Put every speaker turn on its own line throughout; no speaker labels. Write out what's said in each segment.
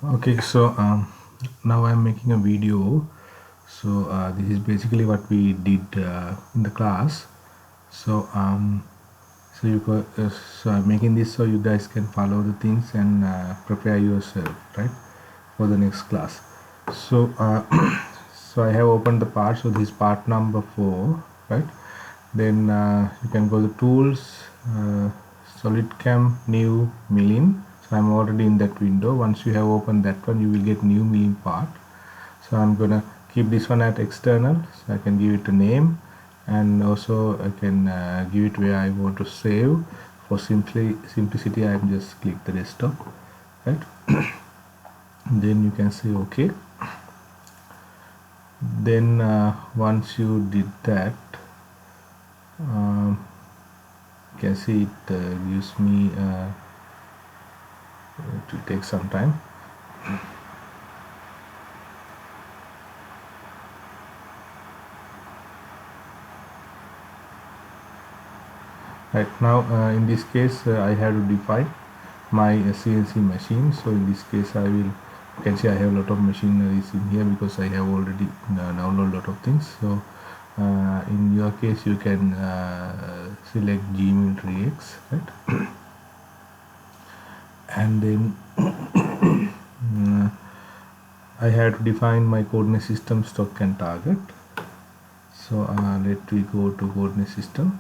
Okay, so now I'm making a video. So this is basically what we did in the class. So so I'm making this so you guys can follow the things and prepare yourself, right, for the next class. So so I have opened the part. So this is part number 4, right? Then you can go to tools, SolidCam, new milling. So I'm already in that window. Once you have opened that one, you will get new milling part. So I'm gonna keep this one at external, so I can give it a name, and also I can give it where I want to save. For simplicity, I'm just click the desktop, right? Then you can say OK. Then once you did that, um, you can see it gives me it will take some time. Right now, in this case, I have to define my CNC machine. So in this case, I will, you can see I have a lot of machineries in here because I have already downloaded a lot of things. So in your case, you can select Gmeal X, right? And then I have to define my coordinate system, stock and target. So let we go to coordinate system.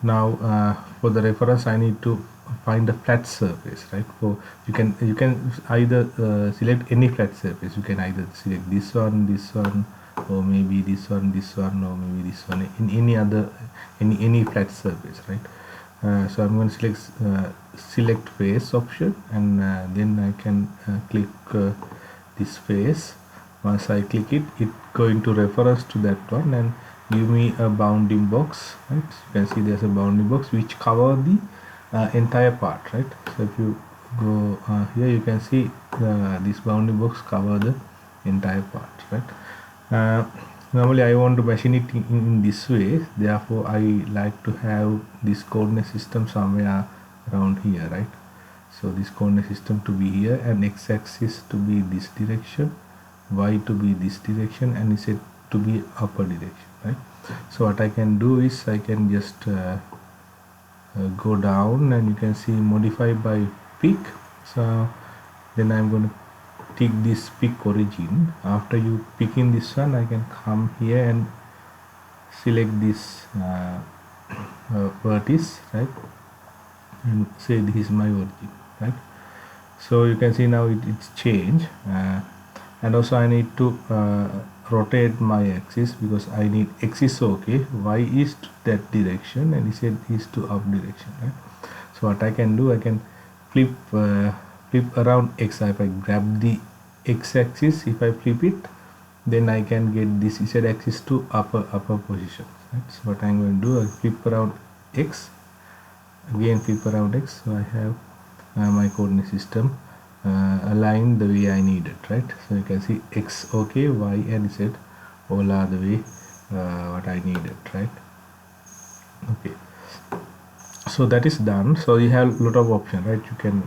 Now for the reference I need to find a flat surface, right? For you can either select any flat surface. You can either select this one, or maybe this one, or maybe this one, in any other any flat surface, right? So I'm going to select face option, and then I can click this face. Once I click it, it going to refer us to that one and give me a bounding box, right? So you can see there's a bounding box which cover the entire part, right? So if you go here, you can see this bounding box cover the entire part, right? Normally I want to machine it in this way, therefore I like to have this coordinate system somewhere around here, right? So this coordinate system to be here, and x-axis to be this direction, y to be this direction, and z to be upper direction, right? So what I can do is I can just go down, and you can see modify by pick. So then I'm going to tick this pick origin. After you picking this one, I can come here and select this vertex, right, and say this is my origin, right? So you can see now it's changed, and also I need to rotate my axis because I need x is okay, y is to that direction, and z is to up direction, right? So what I can do, I can flip around x. If I grab the x-axis, if I flip it, then I can get this z-axis to upper position, right? So what I'm going to do, I flip around x, again flip around x, so I have my coordinate system aligned the way I need it, right? So you can see x okay, y and z all are the way what I needed, right? Okay, so that is done. So you have a lot of options, right? You can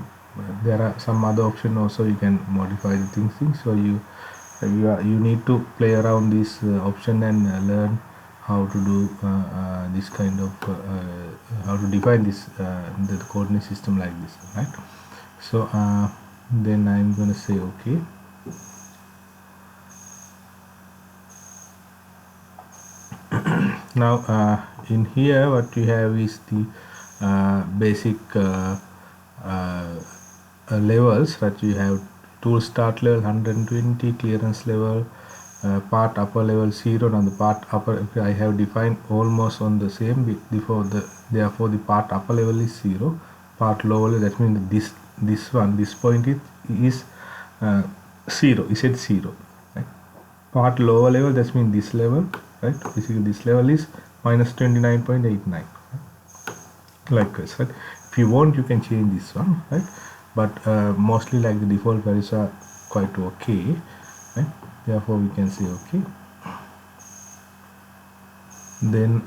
there are some other option also, you can modify the things. So you need to play around this option and learn how to do this kind of how to define this the coordinate system like this, right? So then I'm going to say okay. Now in here what you have is the basic levels that you have. Tool start level 120, clearance level, part upper level 0. Now the part upper I have defined almost on the same before therefore the part upper level is 0, part lower level, that means this point is 0, is at 0, right? Part lower level, that means this level, right? Basically this level is minus 29.89, like this, right? If you want, you can change this one, right? But mostly like the default values are quite okay, right? Therefore we can say okay. Then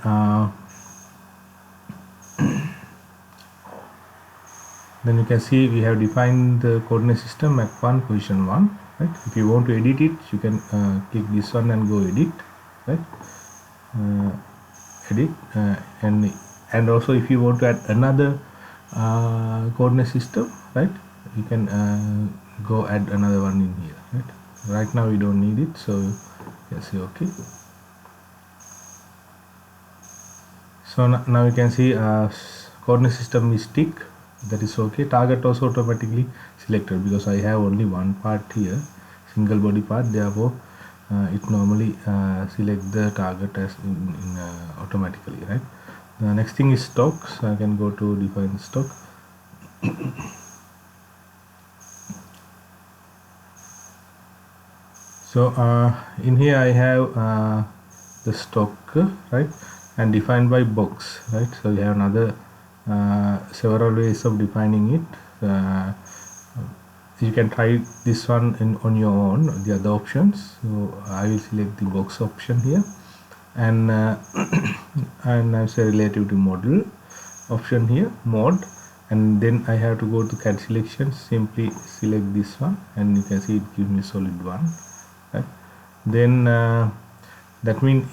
Then you can see we have defined the coordinate system map 1 position 1, right? If you want to edit it, you can click this one and go edit, right? Edit and also if you want to add another coordinate system, right, you can go add another one in here, right now we don't need it, so you can say okay. So now you can see coordinate system is tick, that is okay. Target also automatically selected because I have only one part here, single body part, therefore it normally select the target as in automatically, right? The next thing is stock, so I can go to define stock. So in here I have the stock, right, and defined by box, right? So you have another several ways of defining it. You can try this one on your own, the other options. So I will select the box option here, and and I say relative to model option here, mod, and then I have to go to CAD selection, simply select this one, and you can see it gives me solid one, right? Then that means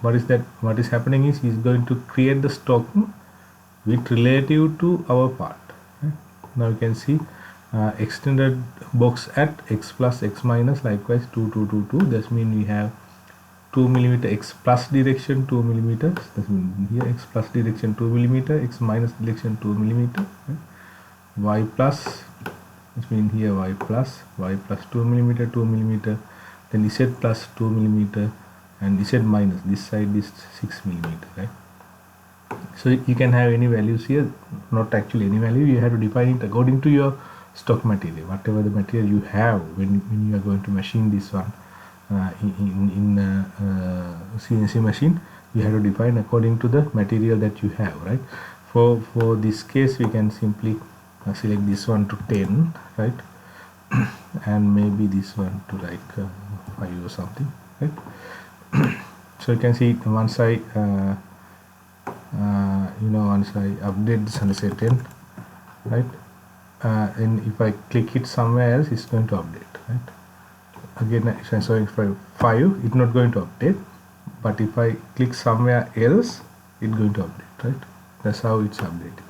what is happening is he's going to create the stock with relative to our part, right? Now you can see extended box at x plus x minus, likewise 2 2 2 2. That means we have 2 millimeter x plus direction 2 millimeters. That means here x plus direction 2 millimeter, x minus direction 2 millimeter, right? Y plus, which means here y plus 2 millimeter 2 millimeter, then z plus 2 millimeter, and z minus this side is 6 millimeter, right? So you can have any values here, not actually any value, you have to define it according to your stock material, whatever the material you have when you are going to machine this one in CNC machine. You have to define according to the material that you have, right? For this case we can simply select this one to 10, right? And maybe this one to like 5 or something, right? So you can see once I once I update this and say 10, right, and if I click it somewhere else, it's going to update, right? Again, so if I 5, it's not going to update, but if I click somewhere else, it's going to update, right? That's how it's updating,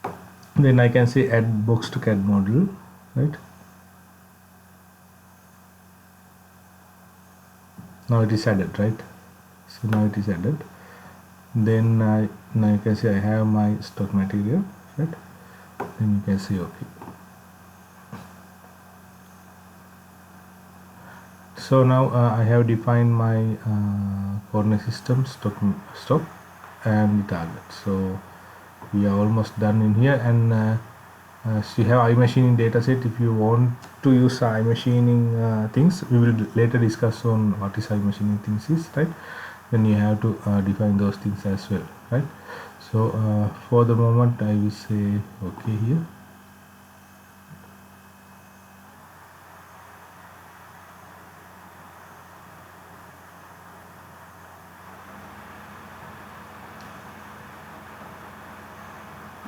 right? Then I can say add box to CAD model, right? Now it is added, right? So now it is added. Then now you can see I have my stock material, right? Then you can see okay. So now I have defined my coordinate system, stock and the target. So we are almost done in here, and so you have iMachining dataset. If you want to use iMachining things, we will later discuss on what is iMachining things is, right? Then you have to define those things as well, right? So for the moment I will say okay here.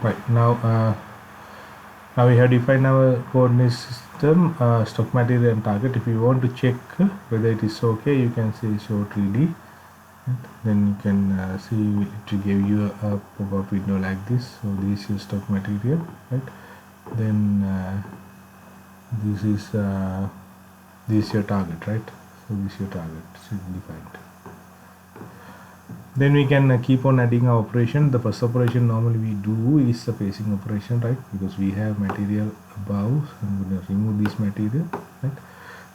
Right, now we have defined our coordinate system, stock material and target. If you want to check whether it is okay, you can say show 3D. Right. Then you can see it will give you a pop-up window like this. So this is your stock material, right? Then this is your target, right? So this is your target, defined. Then we can keep on adding our operation. The first operation normally we do is the facing operation, right? Because we have material above, so I'm going to remove this material, right?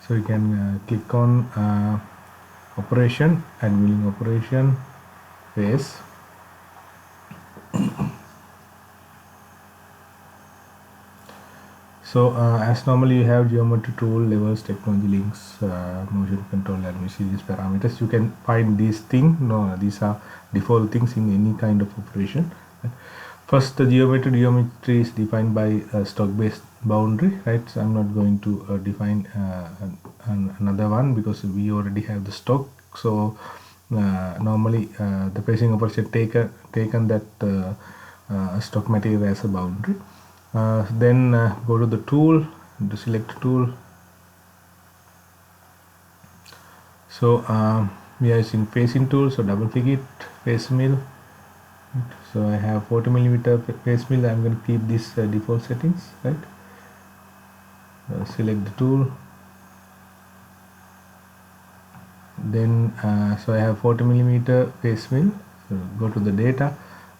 So you can click on operation, add milling operation, face. So as normally you have geometry tool, levels, technology links, motion control, and miscellaneous parameters. You can find these things. No, these are default things in any kind of operation. Right? First, the geometry is defined by stock-based boundary, right? So I'm not going to define another one because we already have the stock. So normally the facing operation taken that stock material as a boundary. Then go to the tool, to select tool. So we are using facing tool, so double click it, face mill. So I have 40 millimeter face mill. I'm going to keep this default settings, right? Select the tool. Then so I have 40 millimeter face mill. So go to the data.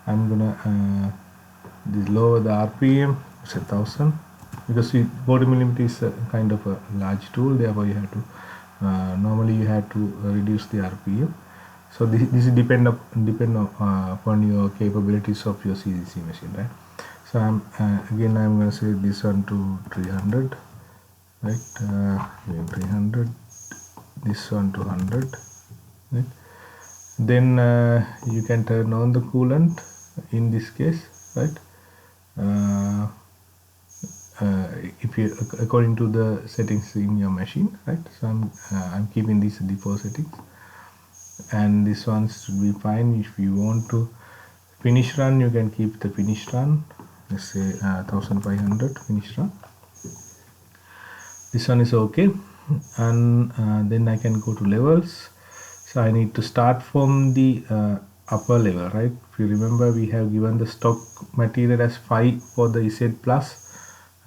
I'm gonna lower the RPM, it's 1000, because 40 millimeter is a kind of a large tool. Therefore, you have to normally you have to reduce the RPM. So this is depend upon your capabilities of your CNC machine, right? So again I'm going to say this one to 300, right? 300, this one to 100, right? Then you can turn on the coolant in this case, right? If you according to the settings in your machine, right? So I'm keeping these default settings, and this one should be fine. If you want to finish run, you can keep the finish run, let's say 1500 finish run. This one is okay, and then I can go to levels. So I need to start from the upper level, right? If you remember, we have given the stock material as 5 for the Z plus,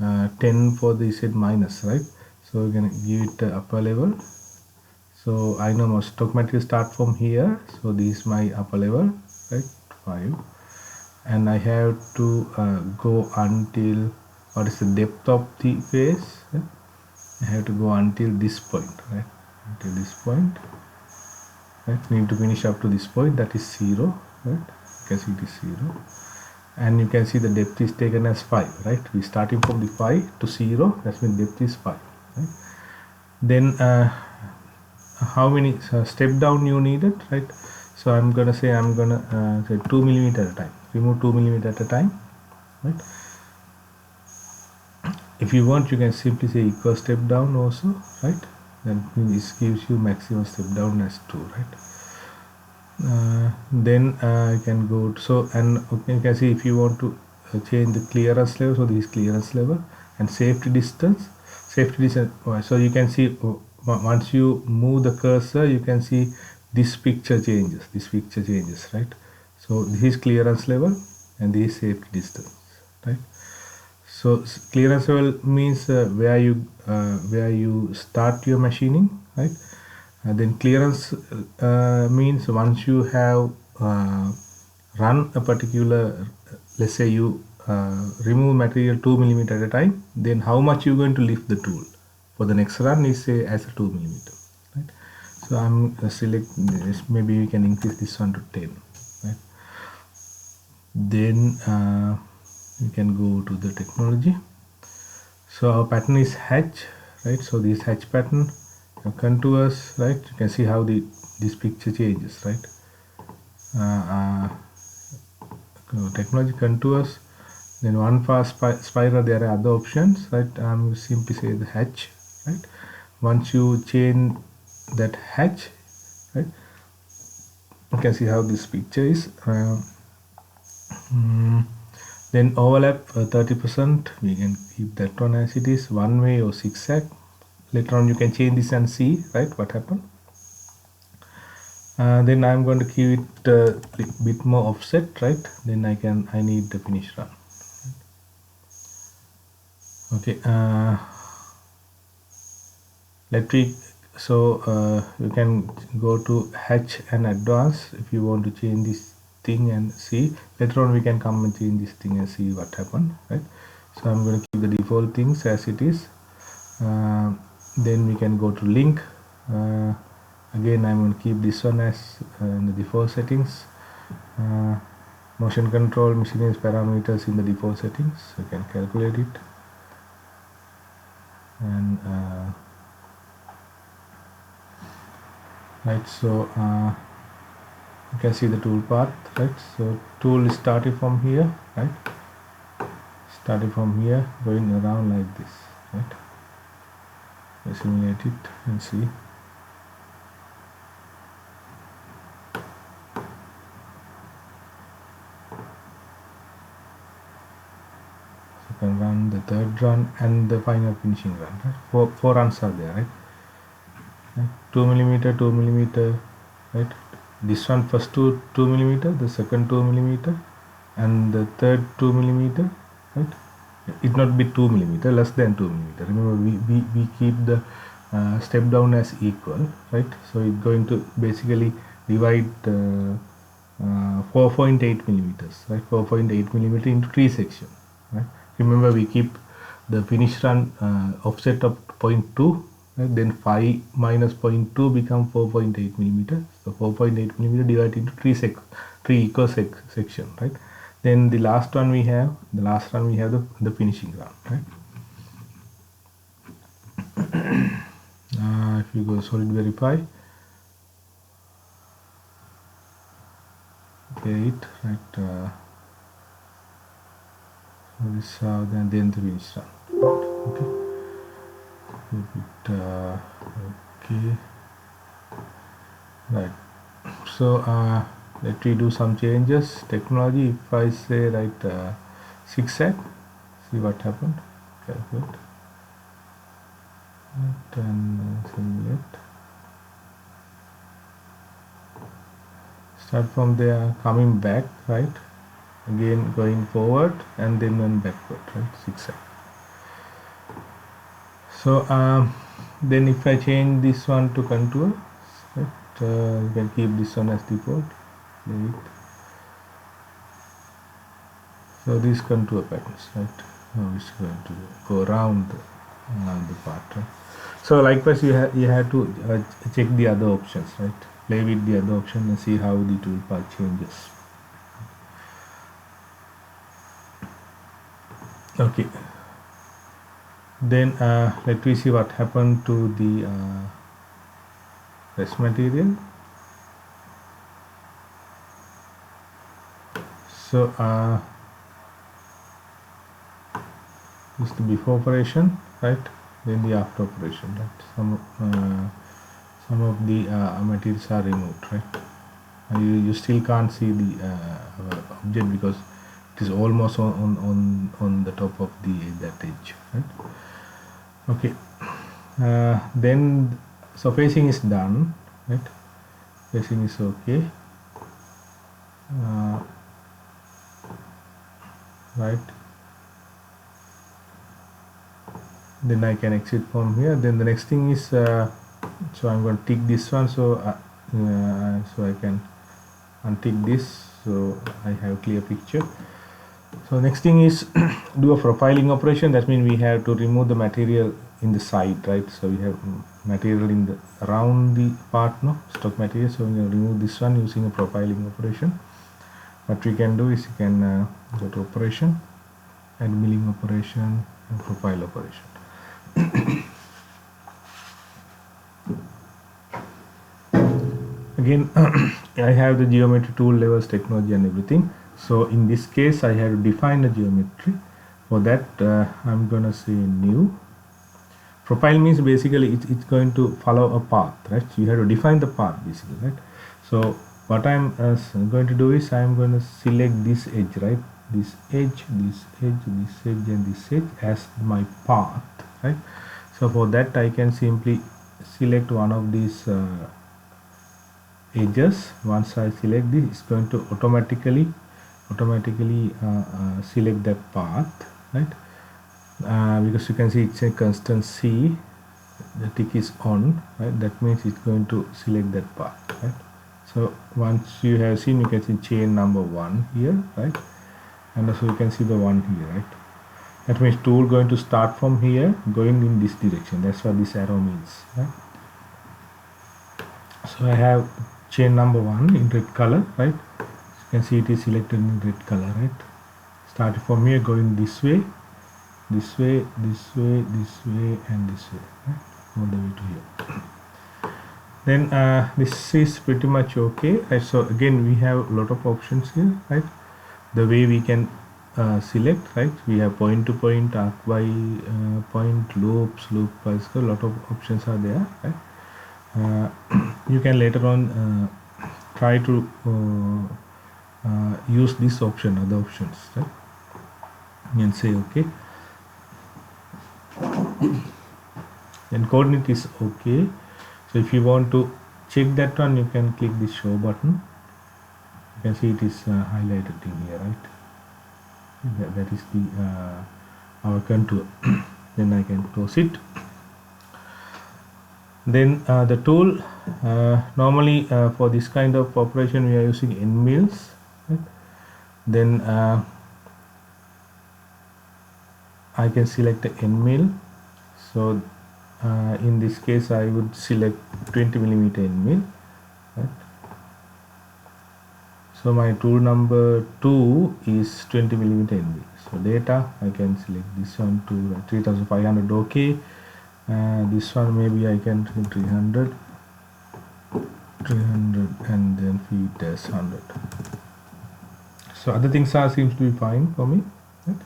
10 for the Z minus, right? So we're going to give it the upper level. So I know my stock material start from here. So this is my upper level, right? 5. And I have to go until, what is the depth of the face? Right? I have to go until this point, right? Until this point, right? Need to finish up to this point, that is 0, right? You can see it is 0, and you can see the depth is taken as 5, right? We starting from the 5 to 0, that means depth is 5, right? Then how many step down you needed, right? So I'm gonna say say 2 millimeter at a time. Remove 2 millimeter at a time, right? If you want, you can simply say equal step down also, right? Then this gives you maximum step down as 2, right? Then you can go to, so, and okay, you can see if you want to change the clearance level, so this is clearance level, and safety distance. So you can see once you move the cursor, you can see this picture changes, right? So this is clearance level and this is safety distance, right? So clearance level means where you start your machining, right? Then clearance means once you have run a particular, let's say you remove material 2 millimeter at a time, then how much you're going to lift the tool for the next run is say as a 2 millimeter, right? So I'm select this, maybe we can increase this one to 10, right? Then you can go to the technology. So our pattern is hatch, right? So this hatch pattern, contours, right? You can see how this picture changes, right? Technology contours. Then one for spiral, there are other options, right? I'm simply say the hatch, right? Once you change that hatch, right, you can see how this picture is. Then overlap 30%, we can keep that one as it is, one way or zigzag. Later on you can change this and see, right, what happened. Then I'm going to keep it a bit more offset, right? Then I need the finish run. Okay, you can go to hatch and advance if you want to change this thing and see. Later on we can come and change this thing and see what happened, right? So I'm going to keep the default things as it is. Then we can go to link. Again I'm going to keep this one as in the default settings. Motion control machinist parameters in the default settings, you can calculate it. And right, so you can see the tool path, right? So tool is starting from here, right? Starting from here, going around like this, right? Simulate it and see. second run, the third run, and the final finishing run. Right? Four runs are there, right? 2 millimeter, 2 millimeter, right? This one first 2 millimeter, the second 2 millimeter, and the third 2 millimeter, right? It not be 2 millimeter, less than 2 millimeter. Remember, we keep the step down as equal, right? So it's going to basically divide 4.8 millimeters, right? 4.8 millimeter into 3 sections, right? Remember, we keep the finish run offset of 0.2, right? Then 5 minus 0.2 become 4.8 millimeter. So 4.8 millimeter divided into 3 equal section, right? Then the last one we have the finishing run, right? If you go solid verify, okay, right? So this then the finish run, okay. Okay, right. So let me do some changes. Technology. If I say right 6 see what happened. Calculate. And simulate. Start from there, coming back, right? Again going forward and then one backward, right? 6. So then if I change this one to contour, right? You can keep this one as default. Right. So these contour patterns, right? Now it's going to go around the part, right? So likewise, you have to check the other options, right? Play with the other option and see how the toolpath changes. Okay. Then let me see what happened to the rest material. So this is the before operation, right? Then the after operation, right? Some of the materials are removed, right? You still can't see the object because it is almost on the top of that edge, right? Okay. Then so facing is done, right? Facing is okay, right? Then I can exit from here. Then the next thing is so I'm going to tick this one, so I can untick this, so I have clear picture. So next thing is do a profiling operation. That means we have to remove the material in the side, right? So we have material in the around the part, no stock material. So we will remove this one using a profiling operation. What we can do is you can go to operation, add milling operation and profile operation. Again I have the geometry tool levels, technology and everything. So in this case I have to define a geometry. For that I'm gonna say new. Profile means basically it's going to follow a path, right? So you have to define the path basically, right? So what I'm going to do is I'm going to select this edge, right? This edge, this edge, this edge and this edge as my path, right? So for that I can simply select one of these edges. Once I select this, it's going to automatically select that path, right? Because you can see it's a constant C, the tick is on, right? That means it's going to select that path, right? So once you have seen, you can see chain number 1 here, right? And also you can see the one here, right? That means tool going to start from here going in this direction. That's what this arrow means, right? So I have chain number 1 in red color, right? You can see it is selected in red color, right? Starting from here going this way, this way, this way, this way and this way, right? All the way to here. Then this is pretty much okay, right? So again we have a lot of options here, right? The way we can select, right? We have point to point, arc by point, loops, loop bicycle, a lot of options are there, right? You can later on try to use this option, other options, right? You can say okay. Then coordinate is okay. So if you want to check that one, you can click this show button. You can see it is highlighted in here, right? That is the our contour. Then I can close it. Then the tool, normally for this kind of operation we are using end mills, right? Then I can select the end mill. So in this case I would select 20 millimeter end mill, right? So my tool number 2 is 20 millimeter end mill. So data, I can select this one to 3500, okay. This one maybe I can 300 and then feed as 100. So other things are seems to be fine for me, right?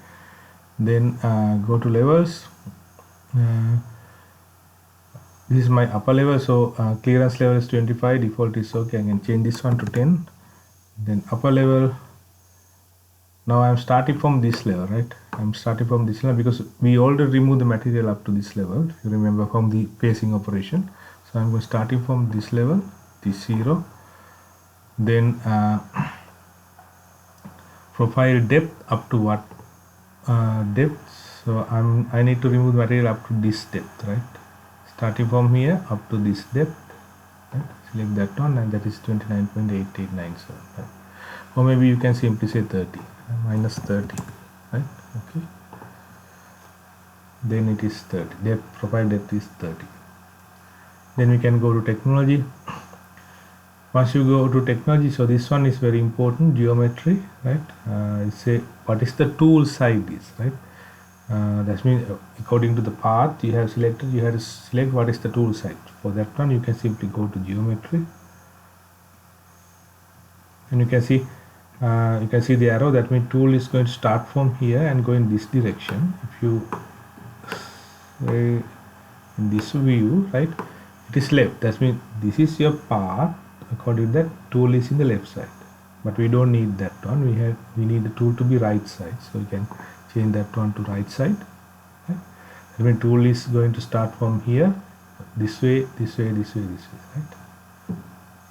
Then go to levels. This is my upper level, so clearance level is 25, default is okay. I can change this one to 10. Then upper level, now I am starting from this level, right? I'm starting from this level because we already removed the material up to this level, if you remember, from the facing operation. So I'm going starting from this level, this 0. Then profile depth up to what depth? So I need to remove the material up to this depth, right? Starting from here up to this depth, right? Select that one, and that is 29.8897, right? Or maybe you can simply say 30, minus 30, right? Okay. Then it is 30. Depth, profile depth is 30. Then we can go to technology. Once you go to technology, so this one is very important, geometry, right? Say what is the tool side is, right? That means according to the path you have selected, you have to select what is the tool side. For that one you can simply go to geometry, and you can see the arrow. That means tool is going to start from here and go in this direction. If you say in this view, right, it is left. That means this is your path. According to that, tool is in the left side, but we don't need that one. We need the tool to be right side, so you can change that one to right side, right? That means tool is going to start from here, this way, this way, this way, this way, right?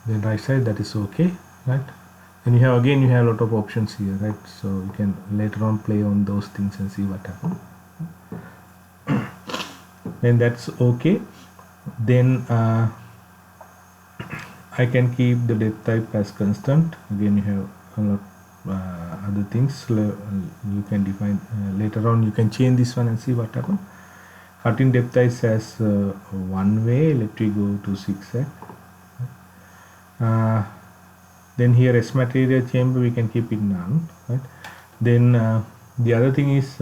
Then right side, that is okay, right? And you have a lot of options here, right? So you can later on play on those things and see what happens. Then that's okay. Then I can keep the depth type as constant. Again, you have a lot other things you can define later on. You can change this one and see what happens. Cutting depth type as one way. Let me go to zigzag. Then here S material chamber, we can keep it none, right? Then the other thing is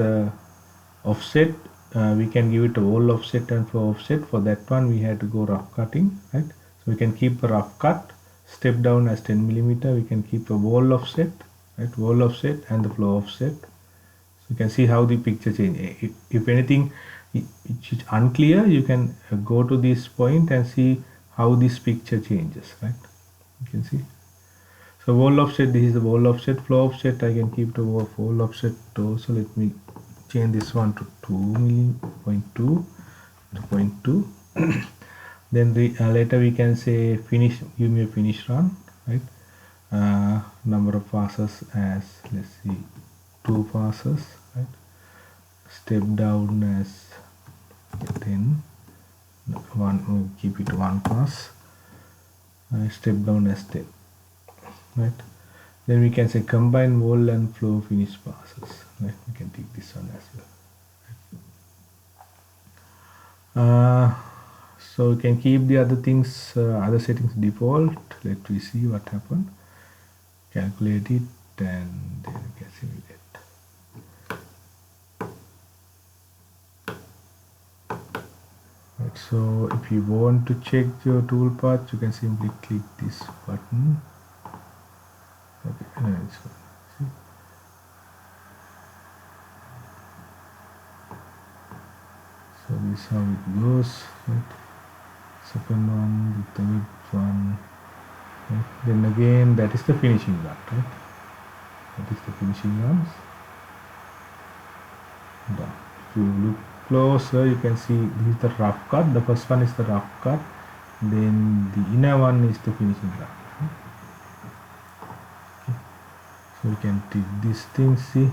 offset. We can give it a wall offset, and for offset, for that one we have to go rough cutting, right? So we can keep a rough cut, step down as 10 millimeter. We can keep a wall offset, right? Wall offset and the flow offset. So you can see how the picture change. If anything which is unclear, you can go to this point and see how this picture changes, right? You can see. So wall offset, this is the wall offset. Flow offset, I can keep the wall offset also. Let me change this one to 2.2 to 0.2. Then later we can say finish, give me a finish run, right? Number of passes as, let's see, 2 passes, right? Step down as 10, we'll keep it 1 pass. Step down as 10, right? Then we can say combine wall and flow finish passes, right? We can take this one as well. So we can keep the other things, other settings default. Let me see what happened. Calculate it, and then we can simulate. Right, so if you want to check your tool path, you can simply click this button. Okay, see. So this is how it goes, right? Second one, the third one, right? Then again, that is the finishing run, right? That is the finishing runs. Done. If you look closer, you can see this is the rough cut. The first one is the rough cut, then the inner one is the finishing cut. Okay. So we can take this thing, see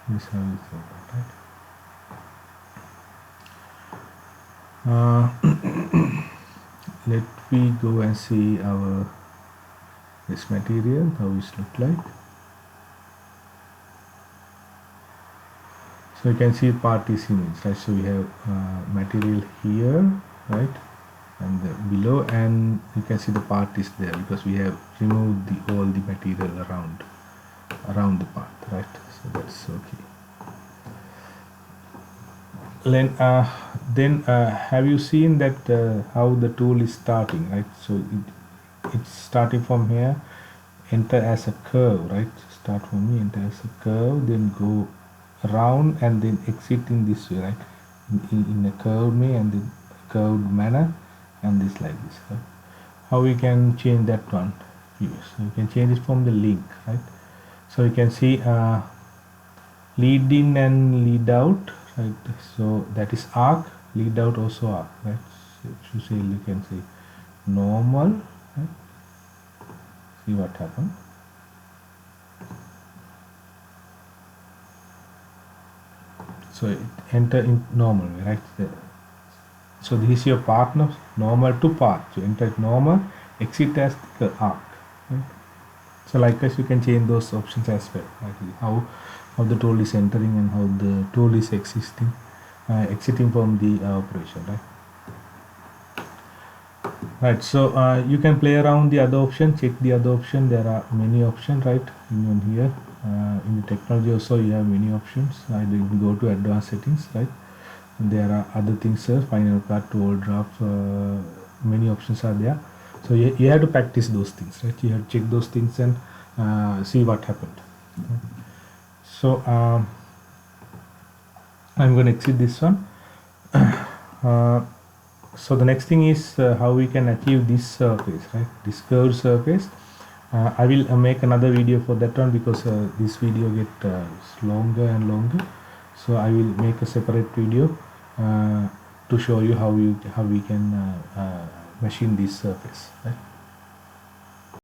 this how it's open, right? Let me go and see our this material, how it look like. So you can see part is image, right? So we have material here, right, and below, and you can see the part is there because we have removed all the material around the part, right? So that's okay. Then have you seen that how the tool is starting, right? So it's starting from here, enter as a curve, right? Start from here, enter as a curve, then go around and then exit in this way, right? In a curved way and then curved manner, and this like this, right? How we can change that one? Yes, so you can change it from the link, right? So you can see lead in and lead out, right? So that is arc, lead out also arc, right? So if you say, you can say normal, right? See what happened. So it enter in normal, right? So this is your partner, normal to path. So enter it normal, exit as the arc, right? So like this, you can change those options as well, right? How the tool is entering and how the tool is exiting from the operation, right? Right, so you can play around the other option, check the other option. There are many options, right? In here, in the technology also you have many options. I will go to advanced settings, right? And there are other things, Final Cut, tool draft, many options are there. So you have to practice those things, right? You have to check those things and see what happened. So I'm going to exit this one. So the next thing is how we can achieve this surface, right? This curved surface. I will make another video for that one because this video get longer and longer. So I will make a separate video to show you how we can machine this surface, right?